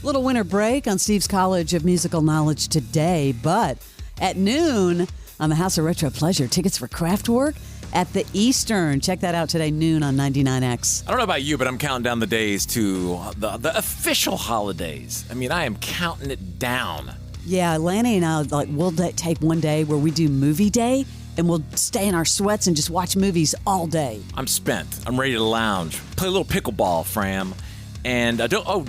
Little winter break on Steve's College of Musical Knowledge today, but at noon on the House of Retro Pleasure, tickets for Kraftwerk at the Eastern. Check that out today, noon on 99X. I don't know about you, but I'm counting down the days to the official holidays. I mean, I am counting it down. Yeah, Lanny and I, we'll take one day where we do movie day, and we'll stay in our sweats and just watch movies all day. I'm spent. I'm ready to lounge. Play a little pickleball, Fram. And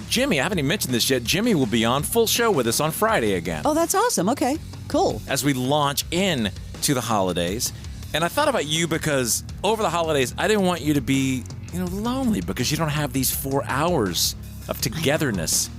Jimmy, I haven't even mentioned this yet. Jimmy will be on full show with us on Friday again. Oh, that's awesome. Okay, cool. As we launch in to the holidays. And I thought about you because over the holidays, I didn't want you to be, lonely because you don't have these 4 hours of togetherness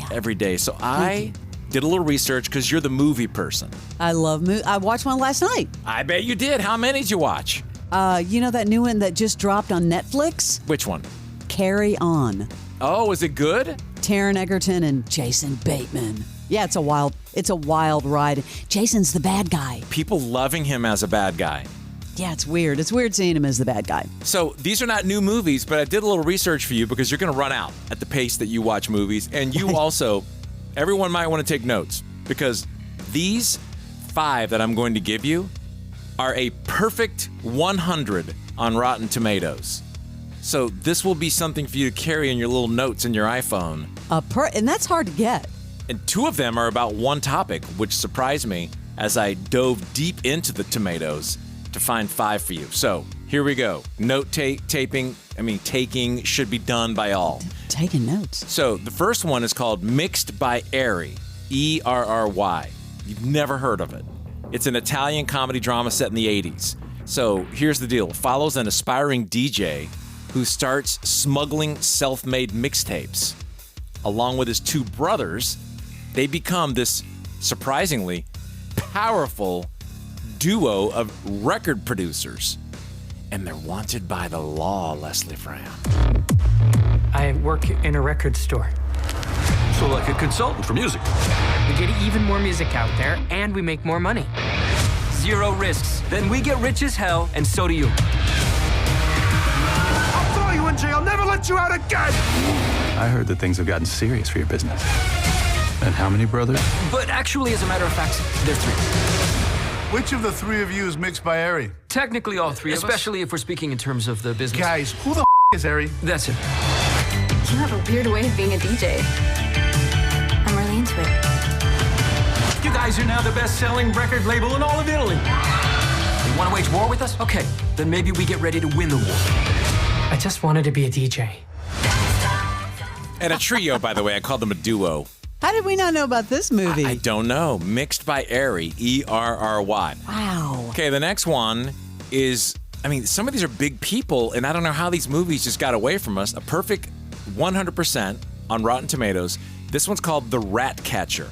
every day. So I did a little research because you're the movie person. I love movies. I watched one last night. I bet you did. How many did you watch? That new one that just dropped on Netflix? Which one? Carry On. Oh, is it good? Taron Egerton and Jason Bateman. Yeah, it's a wild ride. Jason's the bad guy. People loving him as a bad guy. Yeah, it's weird. It's weird seeing him as the bad guy. So these are not new movies, but I did a little research for you because you're going to run out at the pace that you watch movies. And you also, everyone might want to take notes because these 5 that I'm going to give you are a perfect 100 on Rotten Tomatoes. So this will be something for you to carry in your little notes in your iPhone. And that's hard to get. And 2 of them are about one topic, which surprised me as I dove deep into the tomatoes to find 5 for you. So here we go. Taking should be done by all. Taking notes. So the first one is called Mixed by Erry, E-R-R-Y. You've never heard of it. It's an Italian comedy drama set in the 80s. So here's the deal. It follows an aspiring DJ who starts smuggling self-made mixtapes. Along with his 2 brothers, they become this surprisingly powerful duo of record producers. And they're wanted by the law, Leslie Fram. I work in a record store. So like a consultant for music. We get even more music out there, and we make more money. 0 risks. Then we get rich as hell, and so do you. I'll never let you out again! I heard that things have gotten serious for your business. And how many brothers? But actually, as a matter of fact, there's 3. Which of the 3 of you is Mixed by Erry? Technically all 3 of us. Especially if we're speaking in terms of the business. Guys, who the is Erry? That's it. You have a weird way of being a DJ. I'm really into it. You guys are now the best-selling record label in all of Italy. You want to wage war with us? Okay, then maybe we get ready to win the war. I just wanted to be a DJ. And a trio, by the way. I called them a duo. How did we not know about this movie? I don't know. Mixed by Erry, E-R-R-Y. Wow. Okay, the next one is, some of these are big people, and I don't know how these movies just got away from us. A perfect 100% on Rotten Tomatoes. This one's called The Rat Catcher.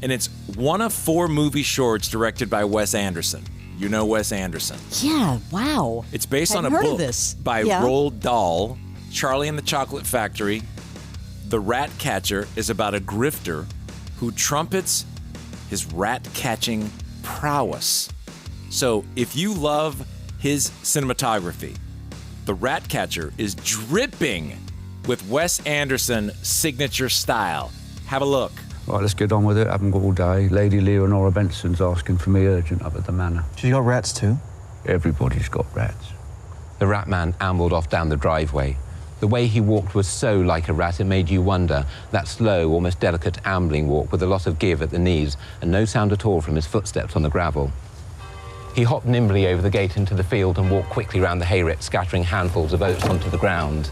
And it's one of 4 movie shorts directed by Wes Anderson. You know Wes Anderson. Yeah, wow. It's based on a heard book of this. by Roald Dahl, Charlie and the Chocolate Factory. The Rat Catcher is about a grifter who trumpets his rat-catching prowess. So if you love his cinematography, The Rat Catcher is dripping with Wes Anderson signature style. Have a look. Right, let's get on with it. Haven't got all day. Lady Leonora Benson's asking for me urgent up at the manor. She got rats too? Everybody's got rats. The rat man ambled off down the driveway. The way he walked was so like a rat it made you wonder. That slow, almost delicate ambling walk with a lot of give at the knees and no sound at all from his footsteps on the gravel. He hopped nimbly over the gate into the field and walked quickly round the hayrick, scattering handfuls of oats onto the ground.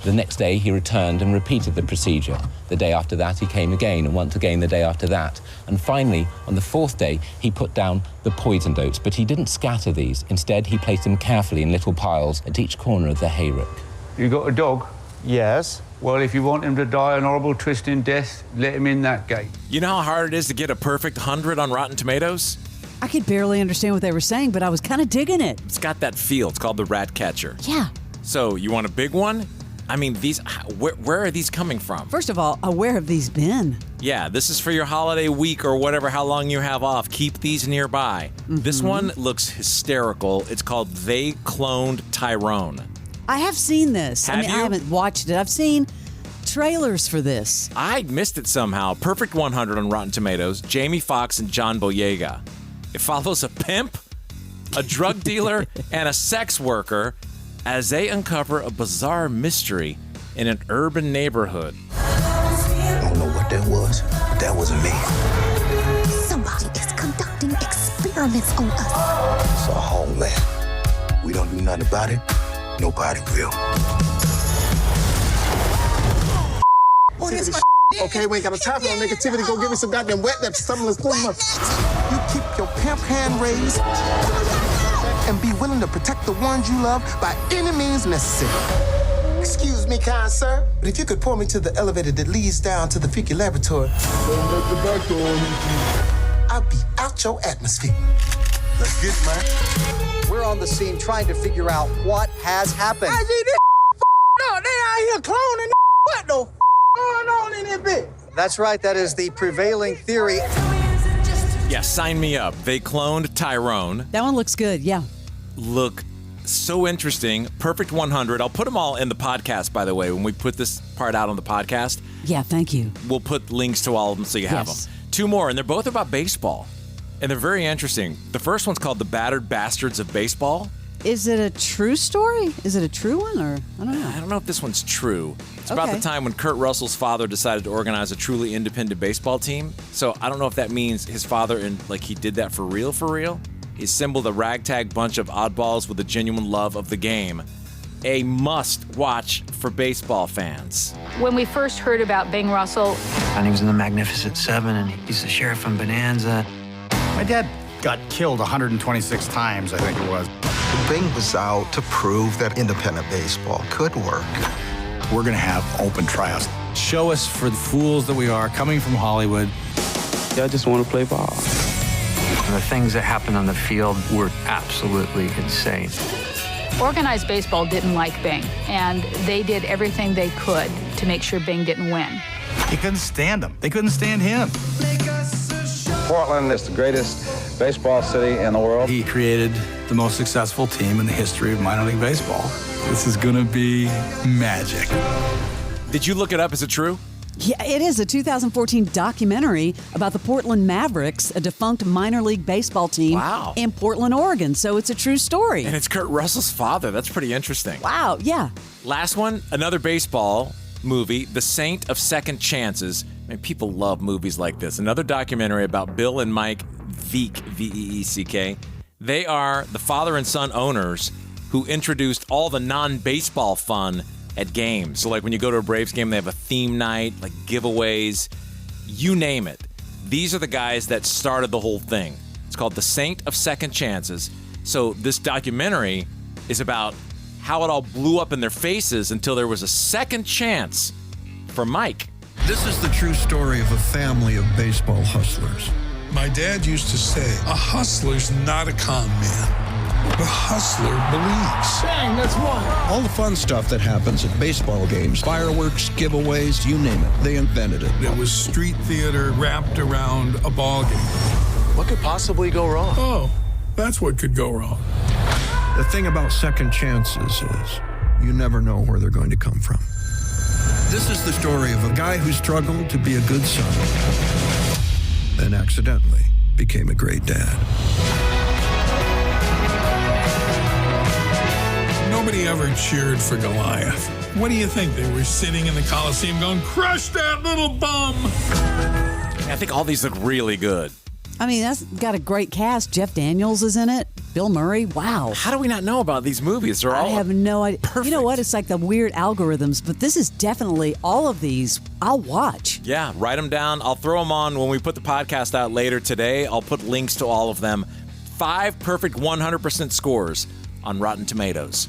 The next day, he returned and repeated the procedure. The day after that, he came again, and once again the day after that. And finally, on the 4th day, he put down the poisoned oats, but he didn't scatter these. Instead, he placed them carefully in little piles at each corner of the hayrick. You got a dog? Yes. Well, if you want him to die an horrible, twisting death, let him in that gate. You know how hard it is to get a perfect 100 on Rotten Tomatoes? I could barely understand what they were saying, but I was kind of digging it. It's got that feel. It's called The Rat Catcher. Yeah. So, you want a big one? These, where are these coming from? First of all, where have these been? Yeah, this is for your holiday week or whatever, how long you have off. Keep these nearby. Mm-hmm. This one looks hysterical. It's called They Cloned Tyrone. I have seen this. Have you? I haven't watched it. I've seen trailers for this. I missed it somehow. Perfect 100 on Rotten Tomatoes. Jamie Foxx and John Boyega. It follows a pimp, a drug dealer, and a sex worker as they uncover a bizarre mystery in an urban neighborhood. I don't know what that was, but that wasn't me. Somebody is conducting experiments on us. It's our homeland. We don't do nothing about it. Nobody will. Oh, this my okay, we ain't got no time for no negativity. Go get me some goddamn wet lips. Something that's going on. You keep your pimp hand raised and be willing to protect the ones you love by any means necessary. Excuse me, kind sir, but if you could point me to the elevator that leads down to the Freaky Laboratory, I'll be out your atmosphere. Let's get it, man. We're on the scene trying to figure out what has happened. I see this no, they out here cloning. What the going on in this bitch? That's right. That is the prevailing theory. Yeah, sign me up. They cloned Tyrone. That one looks good, yeah. Look so interesting. Perfect 100. I'll put them all in the podcast, by the way, when we put this part out on the podcast. Yeah, thank you. We'll put links to all of them so you have them. 2 more, and they're both about baseball. And they're very interesting. The first one's called The Battered Bastards of Baseball. Is it a true story? Is it a true one, or I don't know? I don't know if this one's true. It's about the time when Kurt Russell's father decided to organize a truly independent baseball team. So I don't know if that means his father, he did that for real, for real. He assembled a ragtag bunch of oddballs with a genuine love of the game. A must-watch for baseball fans. When we first heard about Bing Russell, And he was in the Magnificent Seven, and he's the sheriff from Bonanza. My dad got killed 126 times, I think it was. Bing was out to prove that independent baseball could work. We're going to have open tryouts. Show us for the fools that we are, coming from Hollywood. I just want to play ball. And the things that happened on the field were absolutely insane. organized baseball didn't like Bing, and they did everything they could to make sure Bing didn't win. He couldn't stand them. They couldn't stand him. Portland is the greatest baseball city in the world. He created the most successful team in the history of minor league baseball. This is going to be magic. Did you look it up? Is it true? Yeah, it is a 2014 documentary about the Portland Mavericks, a defunct minor league baseball team in Portland, Oregon. So it's a true story. And it's Kurt Russell's father. That's pretty interesting. Wow, yeah. Last one, another baseball movie, The Saint of Second Chances. Man, people love movies like this. Another documentary about Bill and Mike Veeck, V-E-E-C-K. They are the father and son owners who introduced all the non-baseball fun at games. So like when you go to a Braves game, they have a theme night, like giveaways, you name it. These are the guys that started the whole thing. It's called The Saint of Second Chances. So this documentary is about how it all blew up in their faces until there was a second chance for Mike. This is the true story of a family of baseball hustlers. My dad used to say, a hustler's not a con man. The hustler believes. Bang, that's one. All the fun stuff that happens at baseball games, fireworks, giveaways, you name it, they invented it. It was street theater wrapped around a ball game. What could possibly go wrong? Oh, that's what could go wrong. The thing about second chances is you never know where they're going to come from. This is the story of a guy who struggled to be a good son and accidentally became a great dad. Nobody ever cheered for Goliath. What do you think? They were sitting in the Coliseum going, crush that little bum. I think all these look really good. I mean, that's got a great cast. Jeff Daniels is in it. Bill Murray. Wow. How do we not know about these movies? They're all I have no idea. perfect. You know what? It's like the weird algorithms, but this is definitely all of these I'll watch. Yeah, write them down. I'll throw them on when we put the podcast out later today. I'll put links to all of them. 5 perfect 100% scores on Rotten Tomatoes.